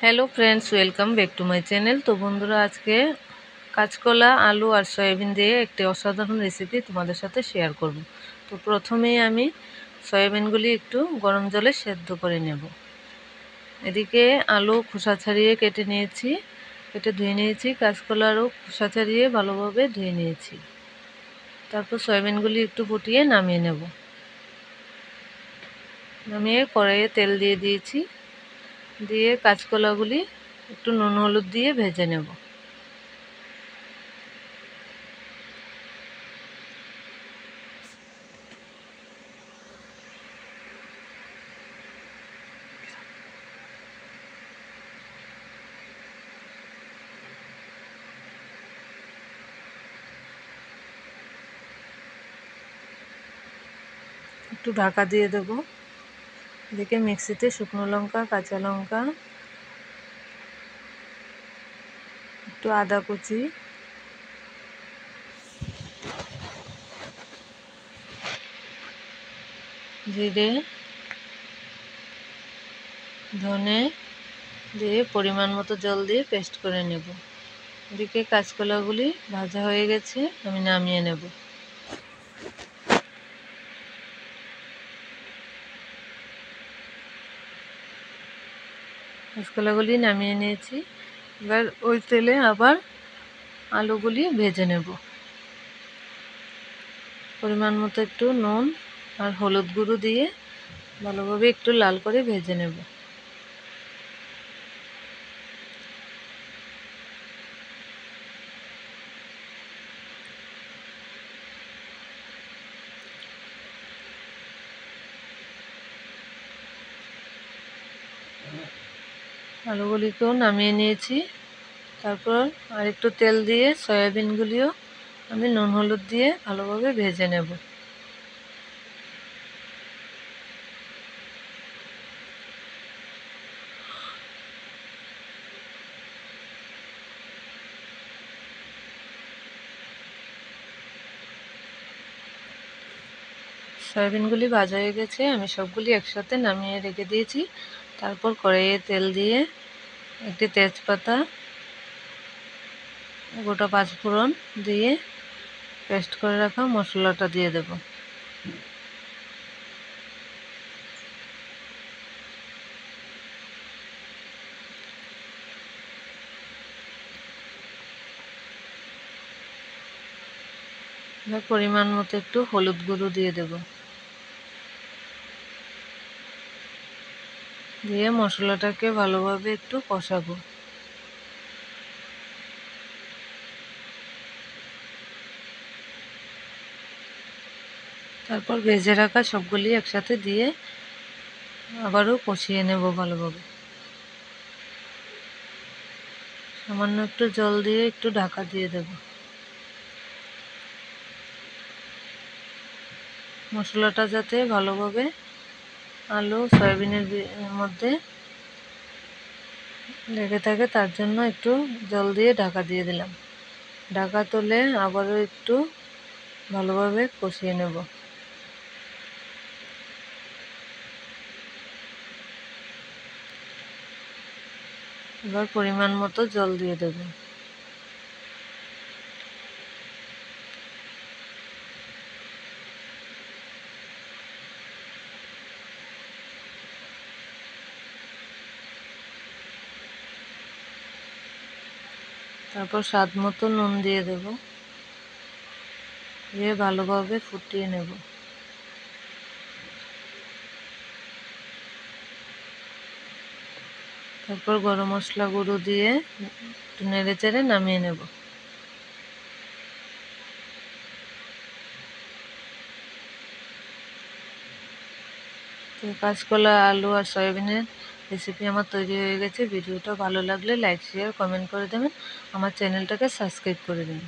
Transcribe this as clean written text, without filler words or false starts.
Hello friends, welcome back to my channel. তো বন্ধুরা, আজকে কাঁচকলা, আলু আর সয়াবিন দিয়ে একটি অসাধারণ রেসিপি তোমাদের সাথে শেয়ার করব। তো প্রথমেই আমি সয়াবিনগুলি একটু গরম জলে সেদ্ধ করে নেব। এদিকে আলু খোসা ছাড়িয়ে কেটে ধুয়ে নিয়েছি। কাঁচকলারও খোসা ছাড়িয়ে ভালোভাবে ধুয়ে নিয়েছি। তারপর সয়াবিনগুলি একটু ফুটিয়ে নামিয়ে নেব। নামিয়ে কড়াইয়ে তেল দিয়ে দিয়েছি। দিয়ে কাঁচকলাগুলি একটু নুন হলুদ দিয়ে ভেজে নেব। একটু ঢাকা দিয়ে দেব। এদিকে মিক্সিতে শুকনো লঙ্কা, কাঁচা লঙ্কা, একটু আদা কুচি, জিরে, ধনে দিয়ে পরিমাণ মতো জল দিয়ে পেস্ট করে নেব। এদিকে কাঁচকলাগুলি ভাজা হয়ে গেছে, আমি নামিয়ে নেব। কাঁচকলাগুলি নামিয়ে নিয়েছি। এবার ওই তেলে আবার আলুগুলি ভেজে নেব। পরিমাণ মতো একটু নুন আর হলুদ গুঁড়ো দিয়ে ভালোভাবে একটু লাল করে ভেজে নেব। আলুগুলিকেও নামিয়ে নিয়েছি। তারপর আরেকটু তেল দিয়ে সয়াবিনগুলিও আমি নুন হলুদ দিয়ে ভালোভাবে ভেজে নেব। সয়াবিনগুলি ভাজা হয়ে গেছে, আমি সবগুলি একসাথে নামিয়ে রেখে দিয়েছি। তারপর কড়াইয়ে তেল দিয়ে একটি তেজপাতা, গোটা পাঁচফোড়ন দিয়ে পেস্ট করে রাখা মশলাটা দিয়ে দেব। এবার পরিমাণ মতো একটু হলুদ গুঁড়ো দিয়ে দেব। দিয়ে মশলাটাকে ভালোভাবে একটু কষাবো। তারপর ভেজে রাখা সবগুলি একসাথে দিয়ে আবারও কষিয়ে নেব ভালোভাবে। সামান্য একটু জল দিয়ে একটু ঢাকা দিয়ে দেব। মশলাটা যাতে ভালোভাবে আলু সয়াবিনের মধ্যে লেগে থাকে, তার জন্য একটু জল দিয়ে ঢাকা দিয়ে দিলাম। ঢাকা তুলে আবারও একটু ভালোভাবে কষিয়ে নেব। এবার পরিমাণ মতো জল দিয়ে দেব। তারপর স্বাদ মতো নুন দিয়ে দেব। দিয়ে ভালোভাবে ফুটিয়ে নেব। তারপর গরম মশলা গুঁড়ো দিয়ে একটু নেড়ে চেড়ে নামিয়ে নেব। তো কাঁচকলা, আলু আর সয়াবিনের রেসিপি আমার তৈরি হয়ে গেছে। ভিডিওটা ভালো লাগলে লাইক, শেয়ার, কমেন্ট করে দেবেন। আমার চ্যানেলটাকে সাবস্ক্রাইব করে দেবেন।